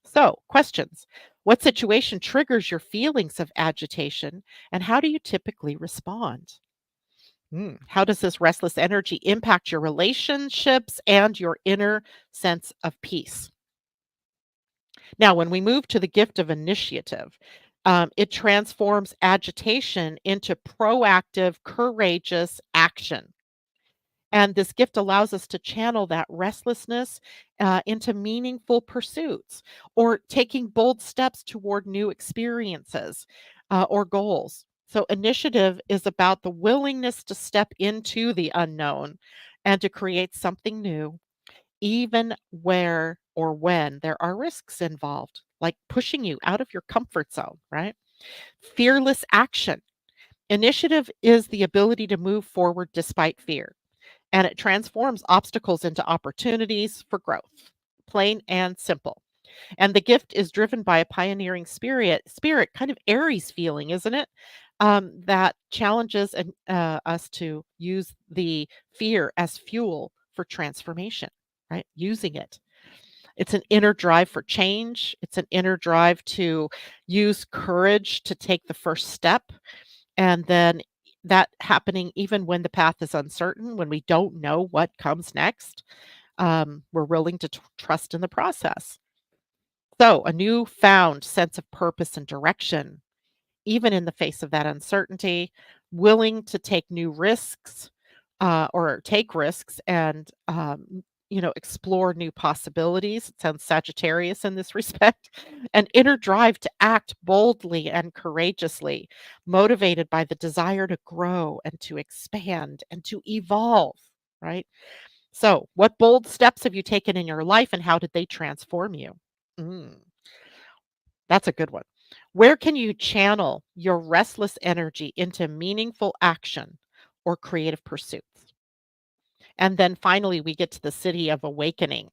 So, questions. What situation triggers your feelings of agitation, and how do you typically respond? How does this restless energy impact your relationships and your inner sense of peace? Now, when we move to the gift of initiative, it transforms agitation into proactive, courageous action. And this gift allows us to channel that restlessness into meaningful pursuits or taking bold steps toward new experiences or goals. So, initiative is about the willingness to step into the unknown and to create something new, even where or when there are risks involved, like pushing you out of your comfort zone, right? Fearless action. Initiative is the ability to move forward despite fear, and it transforms obstacles into opportunities for growth. Plain and simple. And the gift is driven by a pioneering spirit, kind of Aries feeling, isn't it? That challenges us to use the fear as fuel for transformation, right? Using it. It's an inner drive for change. It's an inner drive to use courage to take the first step. And then that happening even when the path is uncertain, when we don't know what comes next, we're willing to trust in the process. So, a newfound sense of purpose and direction, even in the face of that uncertainty, willing to take new risks or take risks and, explore new possibilities. It sounds Sagittarius in this respect. An inner drive to act boldly and courageously, motivated by the desire to grow and to expand and to evolve, right? So, what bold steps have you taken in your life and how did they transform you? Mm. That's a good one. Where can you channel your restless energy into meaningful action or creative pursuits? And then finally, we get to the city of awakening.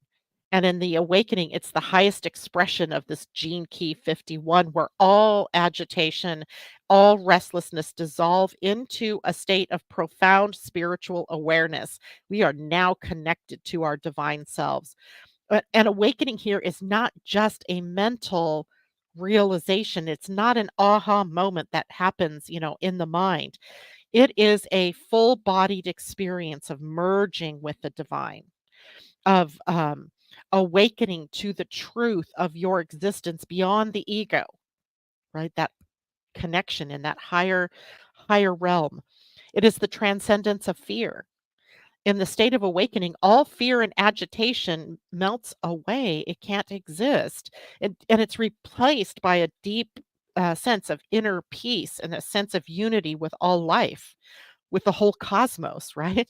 And in the awakening, it's the highest expression of this gene key 51, where all agitation, all restlessness dissolve into a state of profound spiritual awareness. We are now connected to our divine selves. An awakening here is not just a mental realization. It's not an aha moment that happens, in the mind. It is a full-bodied experience of merging with the divine, of awakening to the truth of your existence beyond the ego, right? That connection in that higher realm. It is the transcendence of fear. In the state of awakening, all fear and agitation melts away. It can't exist. And it's replaced by a deep sense of inner peace and a sense of unity with all life, with the whole cosmos, right?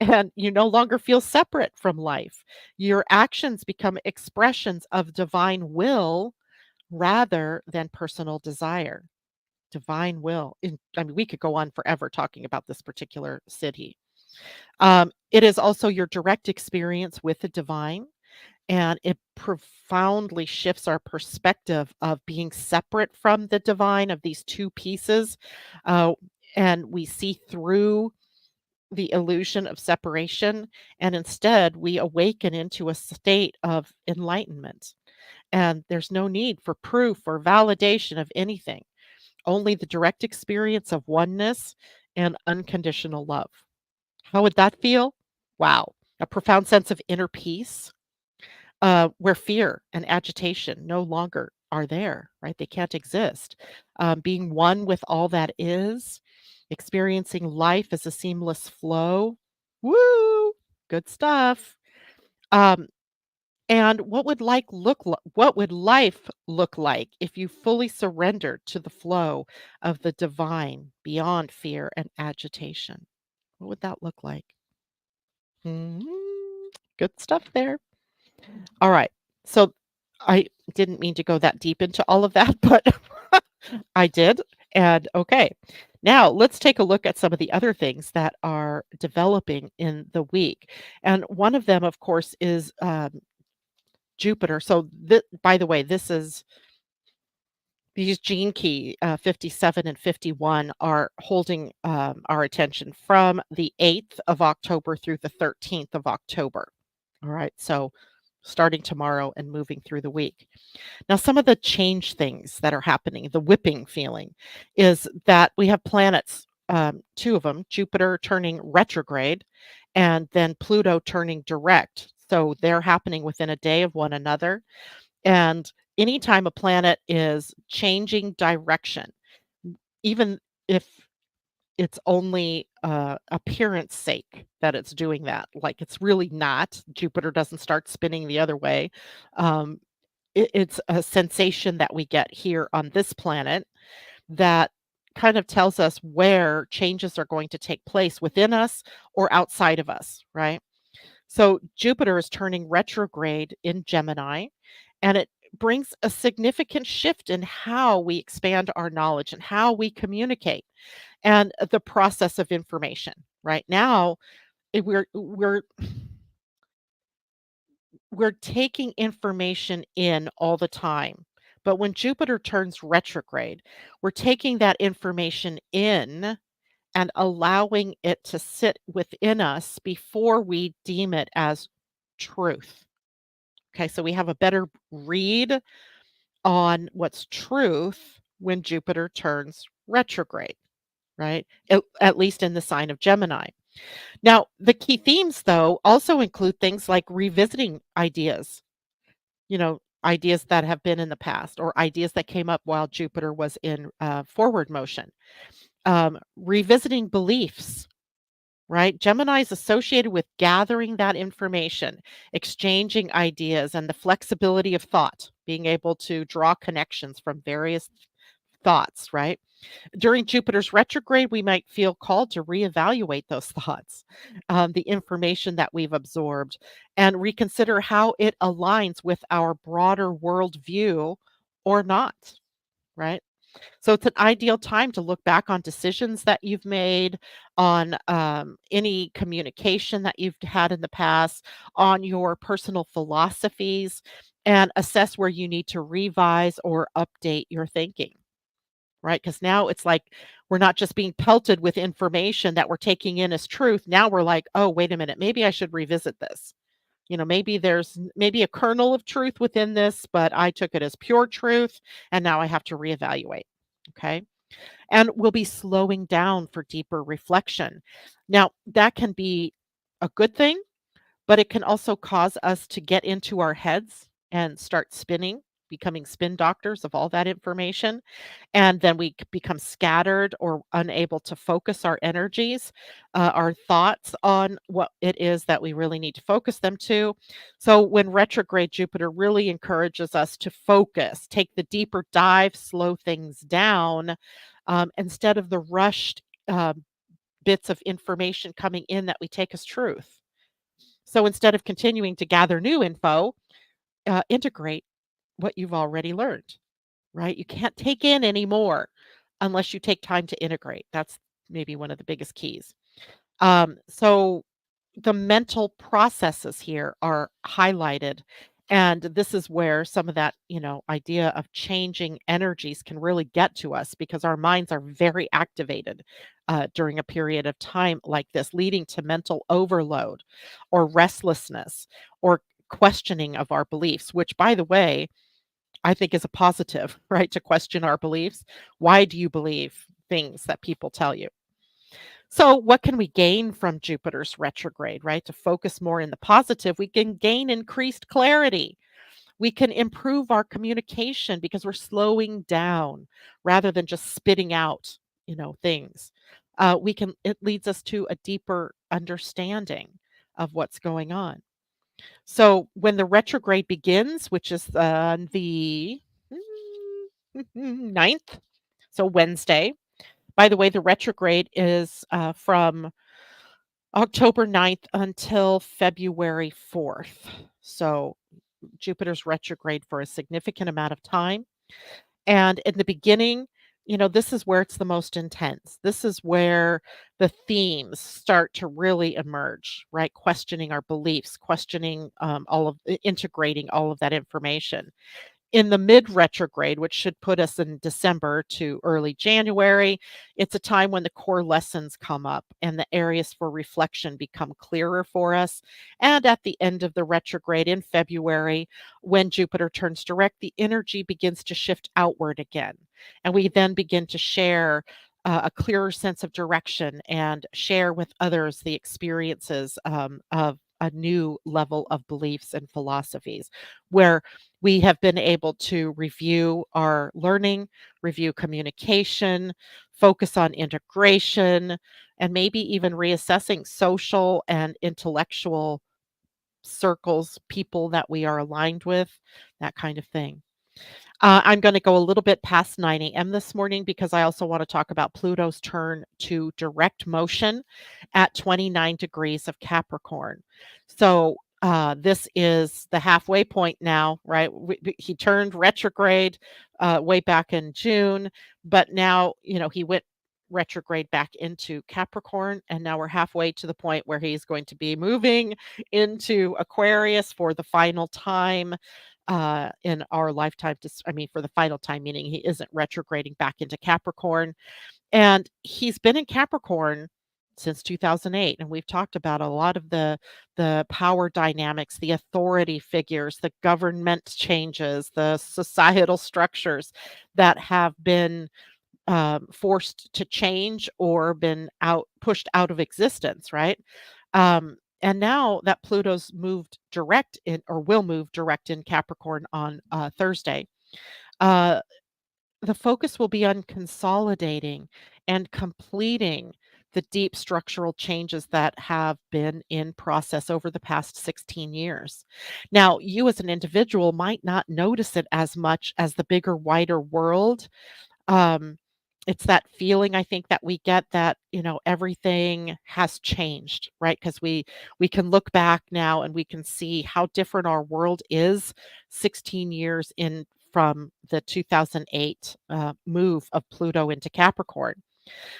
And you no longer feel separate from life. Your actions become expressions of divine will rather than personal desire. Divine will. I mean, we could go on forever talking about this particular city. It is also your direct experience with the divine, and it profoundly shifts our perspective of being separate from the divine, of these two pieces. Uh, and we see through the illusion of separation, and instead we awaken into a state of enlightenment. And there's no need for proof or validation of anything, only the direct experience of oneness and unconditional love. How would that feel? Wow. A profound sense of inner peace, where fear and agitation no longer are there, right? They can't exist. Being one with all that is, experiencing life as a seamless flow. Woo! Good stuff. Um, and what would life look like if you fully surrendered to the flow of the divine beyond fear and agitation? What would that look like? Mhm. Good stuff there. All right. So I didn't mean to go that deep into all of that, but I did. And okay. Now, let's take a look at some of the other things that are developing in the week. And one of them, of course, is Jupiter. So, by the way, this is these gene key 57 and 51 are holding our attention from the 8th of October through the 13th of October. All right. So, starting tomorrow and moving through the week. Now, some of the change things that are happening, the whipping feeling, is that we have planets, two of them, Jupiter turning retrograde and then Pluto turning direct. So they're happening within a day of one another. And anytime a planet is changing direction, even if it's only appearance sake that it's doing that, like it's really not, Jupiter doesn't start spinning the other way. Um, it's a sensation that we get here on this planet that kind of tells us where changes are going to take place within us or outside of us, right? So Jupiter is turning retrograde in Gemini, and it brings a significant shift in how we expand our knowledge and how we communicate and the process of information. Right now, we're taking information in all the time. But when Jupiter turns retrograde, we're taking that information in and allowing it to sit within us before we deem it as truth. Okay, so we have a better read on what's truth when Jupiter turns retrograde, right? At least in the sign of Gemini. Now, the key themes, though, also include things like revisiting ideas, ideas that have been in the past or ideas that came up while Jupiter was in forward motion, revisiting beliefs, right? Gemini is associated with gathering that information, exchanging ideas, and the flexibility of thought, being able to draw connections from various thoughts, right? During Jupiter's retrograde, we might feel called to reevaluate those thoughts, the information that we've absorbed, and reconsider how it aligns with our broader worldview or not, right? So it's an ideal time to look back on decisions that you've made, on any communication that you've had in the past, on your personal philosophies, and assess where you need to revise or update your thinking, right? Because now it's like we're not just being pelted with information that we're taking in as truth. Now we're like, oh, wait a minute, maybe I should revisit this. Maybe there's maybe a kernel of truth within this, but I took it as pure truth, and now I have to reevaluate. Okay. And we'll be slowing down for deeper reflection. Now, that can be a good thing, but it can also cause us to get into our heads and start spinning, becoming spin doctors of all that information. And then we become scattered or unable to focus our energies, our thoughts on what it is that we really need to focus them to. So, when retrograde Jupiter really encourages us to focus, take the deeper dive, slow things down, instead of the rushed bits of information coming in that we take as truth. So, instead of continuing to gather new info, integrate what you've already learned, right? You can't take in any more unless you take time to integrate. That's maybe one of the biggest keys. So the mental processes here are highlighted. And this is where some of that, idea of changing energies can really get to us because our minds are very activated during a period of time like this, leading to mental overload or restlessness or questioning of our beliefs, which, by the way, I think is a positive, right? To question our beliefs. Why do you believe things that people tell you? So, what can we gain from Jupiter's retrograde, right? To focus more in the positive, we can gain increased clarity. We can improve our communication because we're slowing down rather than just spitting out, things. It leads us to a deeper understanding of what's going on. So when the retrograde begins, which is the 9th, so Wednesday. By the way, the retrograde is from October 9th until February 4th. So Jupiter's retrograde for a significant amount of time. And in the beginning, this is where it's the most intense. This is where the themes start to really emerge, right? Questioning our beliefs, questioning integrating all of that information in the mid retrograde, which should put us in December to early January. It's a time when the core lessons come up and the areas for reflection become clearer for us. And at the end of the retrograde in February, when Jupiter turns direct, the energy begins to shift outward again. And we then begin to share a clearer sense of direction and share with others the experiences of a new level of beliefs and philosophies where we have been able to review our learning, review communication, focus on integration, and maybe even reassessing social and intellectual circles, people that we are aligned with, that kind of thing. I'm going to go a little bit past 9 a.m. this morning because I also want to talk about Pluto's turn to direct motion at 29 degrees of Capricorn. So this is the halfway point now, right? He turned retrograde way back in June, but now, he went retrograde back into Capricorn, and now we're halfway to the point where he's going to be moving into Aquarius for the final time in our lifetime. For the final time, meaning he isn't retrograding back into Capricorn. And he's been in Capricorn since 2008, and we've talked about a lot of the power dynamics, the authority figures, the government changes, the societal structures that have been forced to change or been pushed out of existence, right? And now that Pluto's moved direct in, or will move direct in Capricorn on Thursday, uh, the focus will be on consolidating and completing the deep structural changes that have been in process over the past 16 years. Now, you as an individual might not notice it as much as the bigger, wider world. um, it's that feeling I think that we get that, everything has changed, right? Because we can look back now and we can see how different our world is 16 years in from the 2008 move of Pluto into Capricorn.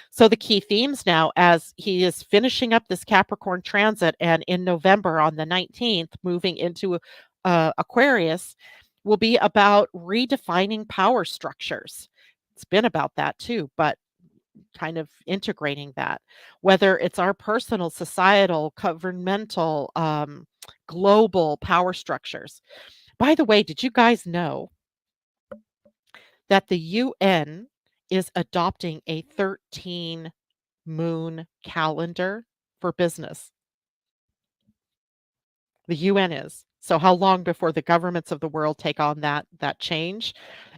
So the key themes now, as he is finishing up this Capricorn transit, and in November on the 19th, moving into Aquarius, will be about redefining power structures. It's been about that too, but kind of integrating that, whether it's our personal, societal, governmental, global power structures. By the way, did you guys know that the UN is adopting a 13 moon calendar for business? The UN is. So how long before the governments of the world take on that change?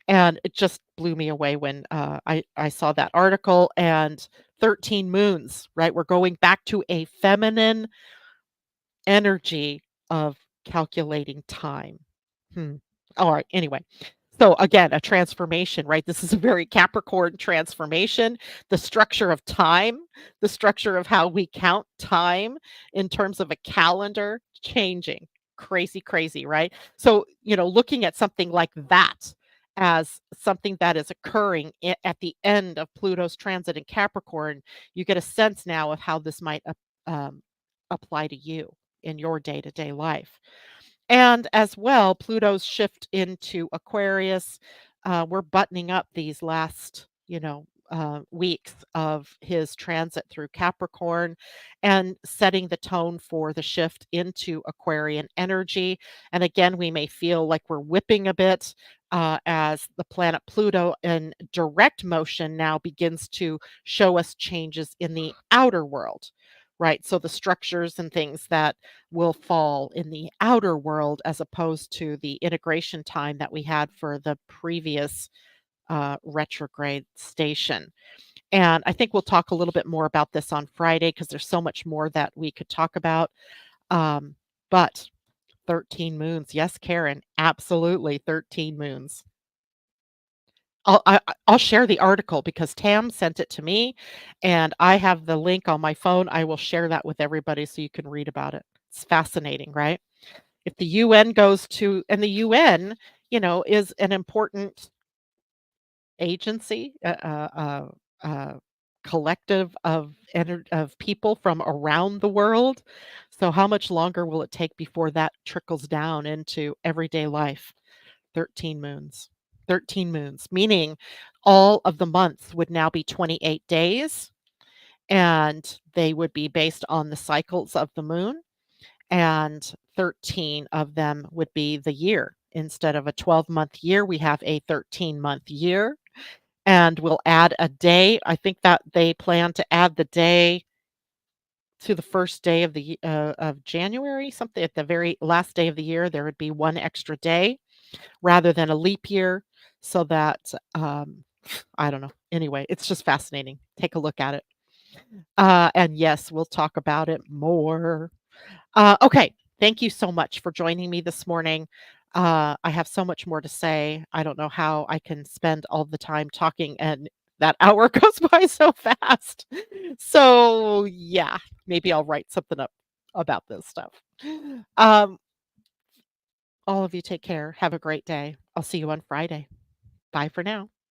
And it just blew me away when I saw that article. And 13 moons, right? We're going back to a feminine energy of calculating time. Hmm. All right. Anyway, so again, a transformation, right? This is a very Capricorn transformation. The structure of time, the structure of how we count time in terms of a calendar changing. Crazy, crazy, right? So, looking at something like that as something that is occurring at the end of Pluto's transit in Capricorn, you get a sense now of how this might um, apply to you in your day to day life. And as well, Pluto's shift into Aquarius, we're buttoning up these last, weeks of his transit through Capricorn and setting the tone for the shift into Aquarian energy. And again, we may feel like we're whipping a bit as the planet Pluto in direct motion now begins to show us changes in the outer world. Right. So the structures and things that will fall in the outer world as opposed to the integration time that we had for the previous retrograde station. And I think we'll talk a little bit more about this on Friday because there's so much more that we could talk about. But 13 moons. Yes, Karen, absolutely 13 moons. I'll share the article because Tam sent it to me, and I have the link on my phone. I will share that with everybody so you can read about it. It's fascinating, right? If the UN goes to, and the UN, is an important agency, a collective of people from around the world. So how much longer will it take before that trickles down into everyday life? 13 moons. 13 moons, meaning all of the months would now be 28 days, and they would be based on the cycles of the moon, and 13 of them would be the year. Instead of a 12-month year, we have a 13-month year, and we'll add a day. I think that they plan to add the day to the first day of of January, something at the very last day of the year, there would be 1 extra day rather than a leap year so that, I don't know. Anyway, it's just fascinating. Take a look at it. And yes, we'll talk about it more. Okay. Thank you so much for joining me this morning. I have so much more to say. I don't know how I can spend all the time talking and that hour goes by so fast. So, yeah, maybe I'll write something up about this stuff. Um, all of you take care. Have a great day. I'll see you on Friday. Bye for now.